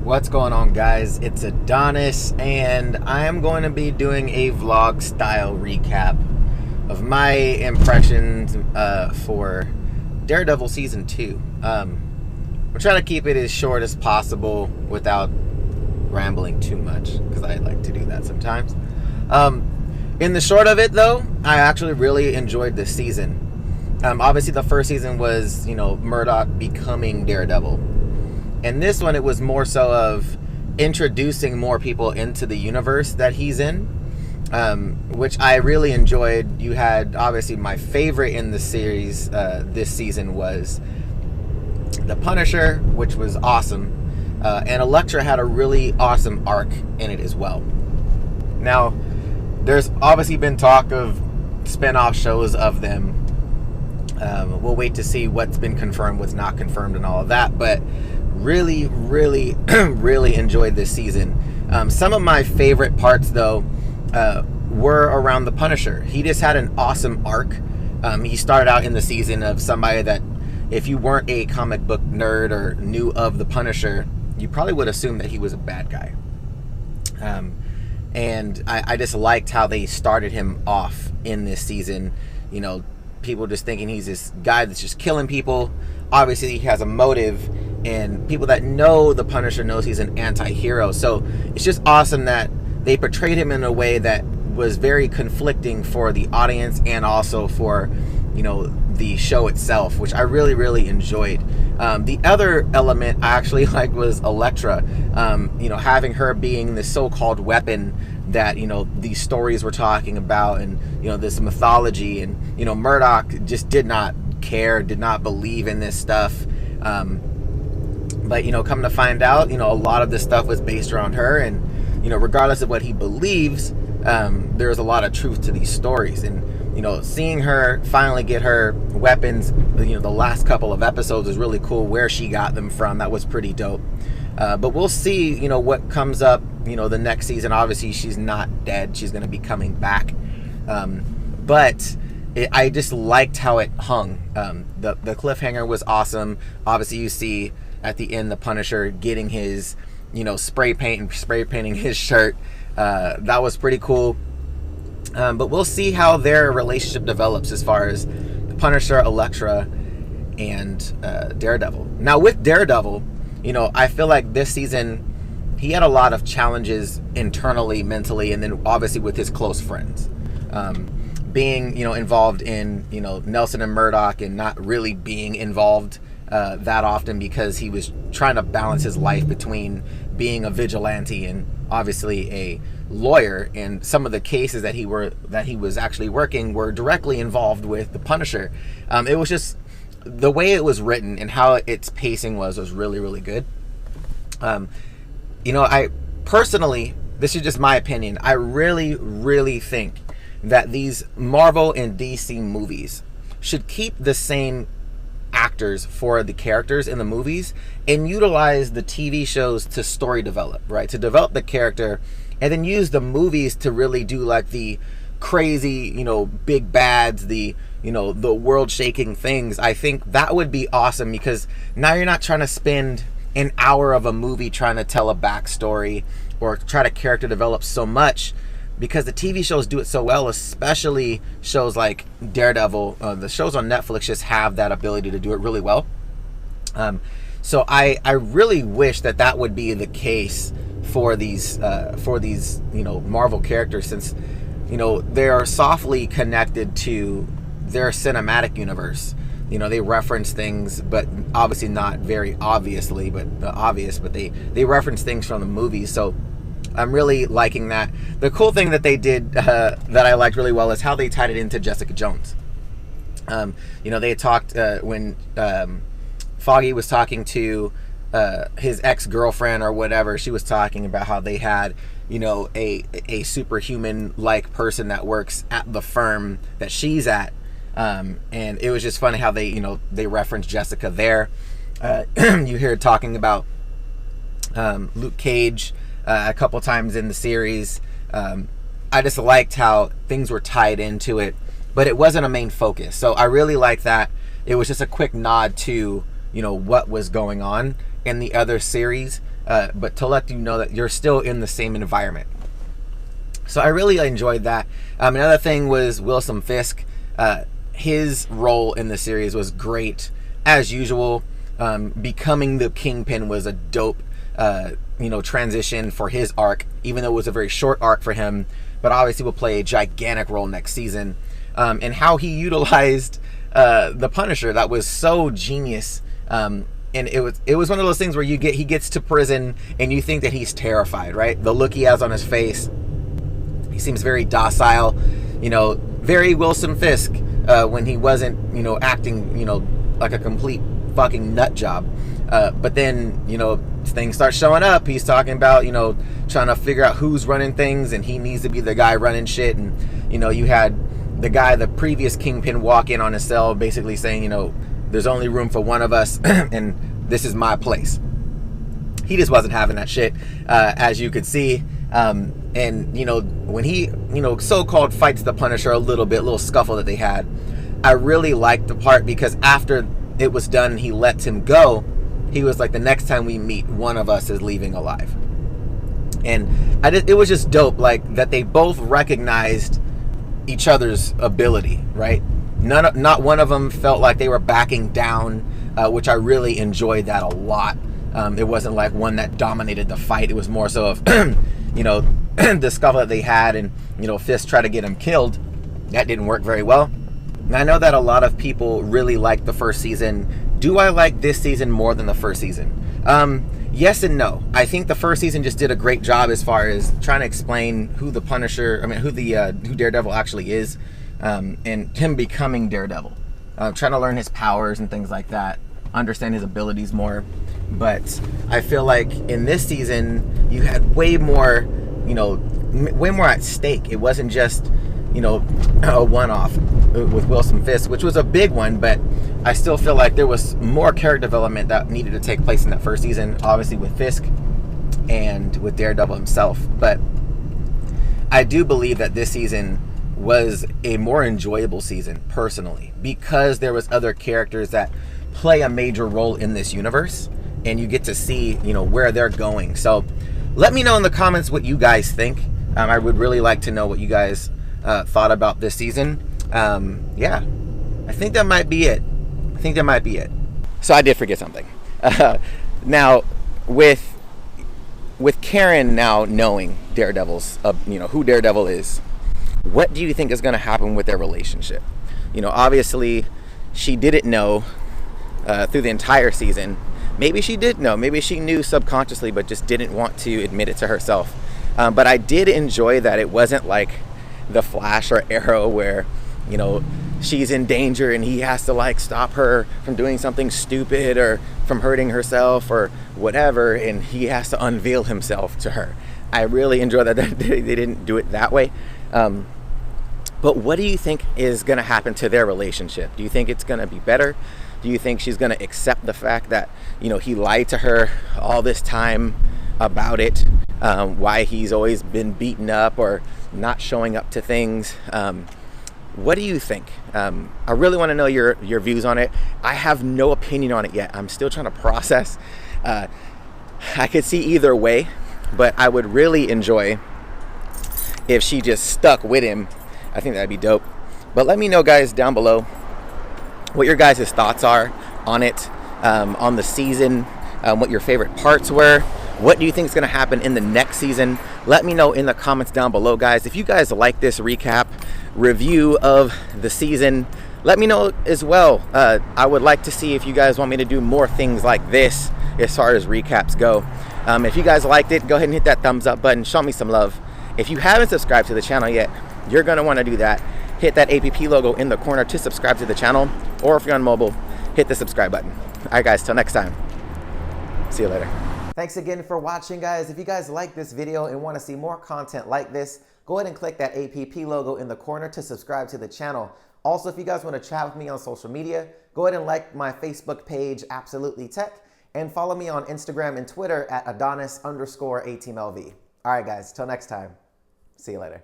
What's going on, guys? It's Adonis, and I am going to be doing a vlog style recap of my impressions for Daredevil Season 2. I'm trying to keep it as short as possible without rambling too much, because I like to do that sometimes. In the short of it, though, I actually really enjoyed this season. Obviously, the first season was, Murdoch becoming Daredevil. And this one, it was more so of introducing more people into the universe that he's in, which I really enjoyed. You had, obviously, my favorite in the series this season was the Punisher, which was awesome. And Elektra had a really awesome arc in it as well. Now, there's obviously been talk of spin-off shows of them. We'll wait to see what's been confirmed, what's not confirmed, and all of that. But really, really, really enjoyed this season. Some of my favorite parts, though, were around the Punisher. He just had an awesome arc. He started out in the season of somebody that, if you weren't a comic book nerd or knew of the Punisher, you probably would assume that he was a bad guy. And I just liked how they started him off in this season. People just thinking he's this guy that's just killing people. Obviously, he has a motive, and people that know the Punisher knows he's an anti-hero. So it's just awesome that they portrayed him in a way that was very conflicting for the audience and also for, the show itself, which I really, really enjoyed. The other element I actually liked was Elektra. Having her being this so-called weapon that, these stories were talking about, and, this mythology, and, Murdoch just did not care, did not believe in this stuff. But, come to find out, a lot of this stuff was based around her, and, regardless of what he believes, there's a lot of truth to these stories. And, seeing her finally get her weapons, the last couple of episodes was really cool, where she got them from. That was pretty dope. But we'll see, what comes up, the next season. Obviously, she's not dead. She's going to be coming back. But I just liked how it hung. The cliffhanger was awesome. Obviously, you see at the end the Punisher getting his, spray painting his shirt. That was pretty cool. But we'll see how their relationship develops as far as the Punisher, Elektra, and Daredevil. Now, with Daredevil, I feel like this season he had a lot of challenges internally, mentally, and then obviously with his close friends. Being, involved in, Nelson and Murdoch, and not really being involved that often, because he was trying to balance his life between being a vigilante and obviously a lawyer, and some of the cases that he was actually working were directly involved with the Punisher. It was just the way it was written and how its pacing was really, really good. I personally, this is just my opinion, I really, really think that these Marvel and DC movies should keep the same actors for the characters in the movies and utilize the TV shows to story develop, right? To develop the character, and then use the movies to really do like the crazy, big bads, the world-shaking things. I think that would be awesome, because now you're not trying to spend an hour of a movie trying to tell a backstory or try to character develop so much, because the TV shows do it so well, especially shows like Daredevil. The shows on Netflix just have that ability to do it really well. So I really wish that would be the case for these Marvel characters, since they are softly connected to their cinematic universe. They reference things, but obviously not very obviously, but they reference things from the movies. So I'm really liking that. The cool thing that they did that I liked really well is how they tied it into Jessica Jones. They talked when Foggy was talking to his ex-girlfriend or whatever. She was talking about how they had, a superhuman like person that works at the firm that she's at. And it was just funny how they referenced Jessica there. You hear talking about Luke Cage a couple times in the series. I just liked how things were tied into it, but it wasn't a main focus. So I really like that. It was just a quick nod to, what was going on in the other series. but to let you know that you're still in the same environment. So I really enjoyed that. Another thing was Wilson Fisk. His role in the series was great, as usual. Becoming the Kingpin was a dope, transition for his arc, even though it was a very short arc for him, but obviously will play a gigantic role next season. And how he utilized the Punisher, that was so genius. And it was one of those things where he gets to prison and you think that he's terrified, right? The look he has on his face, he seems very docile, very Wilson Fisk when he wasn't, acting, like a complete fucking nut job. But then, things start showing up. He's talking about, trying to figure out who's running things, and he needs to be the guy running shit. And, you had the previous Kingpin walk in on his cell basically saying, there's only room for one of us and this is my place. He just wasn't having that shit, as you could see. And, when he, so-called fights the Punisher a little scuffle that they had, I really liked the part because after it was done and he lets him go, he was like, the next time we meet, one of us is leaving alive. And it was just dope, like, that they both recognized each other's ability, right? Not one of them felt like they were backing down, which I really enjoyed that a lot. It wasn't like one that dominated the fight. It was more so of, the scuffle that they had, and, Fisk tried to get him killed. That didn't work very well. And I know that a lot of people really liked the first season. Do I like this season more than the first season? Yes and no. I think the first season just did a great job as far as trying to explain who the Punisher, who Daredevil actually is, and him becoming Daredevil. Trying to learn his powers and things like that, understand his abilities more. But I feel like in this season, you had way more at stake. It wasn't just, a one-off with Wilson Fisk, which was a big one, but I still feel like there was more character development that needed to take place in that first season, obviously with Fisk and with Daredevil himself. But I do believe that this season was a more enjoyable season, personally, because there was other characters that play a major role in this universe, and you get to see, where they're going. So let me know in the comments what you guys think. I would really like to know what you guys thought about this season. Yeah, I think that might be it. So I did forget something. Now, with Karen now knowing Daredevil's, who Daredevil is, what do you think is going to happen with their relationship? Obviously, she didn't know through the entire season. Maybe she did know. Maybe she knew subconsciously, but just didn't want to admit it to herself. But I did enjoy that it wasn't like the Flash or Arrow where, she's in danger and he has to stop her from doing something stupid or from hurting herself or whatever, and he has to unveil himself to her. I really enjoy that they didn't do it that way. But what do you think is going to happen to their relationship? Do you think it's going to be better? Do you think she's going to accept the fact that, he lied to her all this time about it, why he's always been beaten up or not showing up to things? What do you think? I really want to know your views on it. I have no opinion on it yet. I'm still trying to process. I could see either way, but I would really enjoy if she just stuck with him. I think that'd be dope. But let me know, guys, down below what your guys' thoughts are on it, on the season, what your favorite parts were. What do you think is going to happen in the next season? Let me know in the comments down below, guys. If you guys like this recap review of the season, let me know as well. I would like to see if you guys want me to do more things like this as far as recaps go. If you guys liked it, go ahead and hit that thumbs up button. Show me some love. If you haven't subscribed to the channel yet, you're going to want to do that. Hit that APP logo in the corner to subscribe to the channel, or if you're on mobile, hit the subscribe button. All right, guys, till next time. See you later. Thanks again for watching, guys. If you guys like this video and want to see more content like this, go ahead and click that APP logo in the corner to subscribe to the channel. Also, if you guys want to chat with me on social media, go ahead and like my Facebook page, Absolutely Tech, and follow me on Instagram and Twitter at Adonis_AteamLV. All right, guys, till next time. See you later.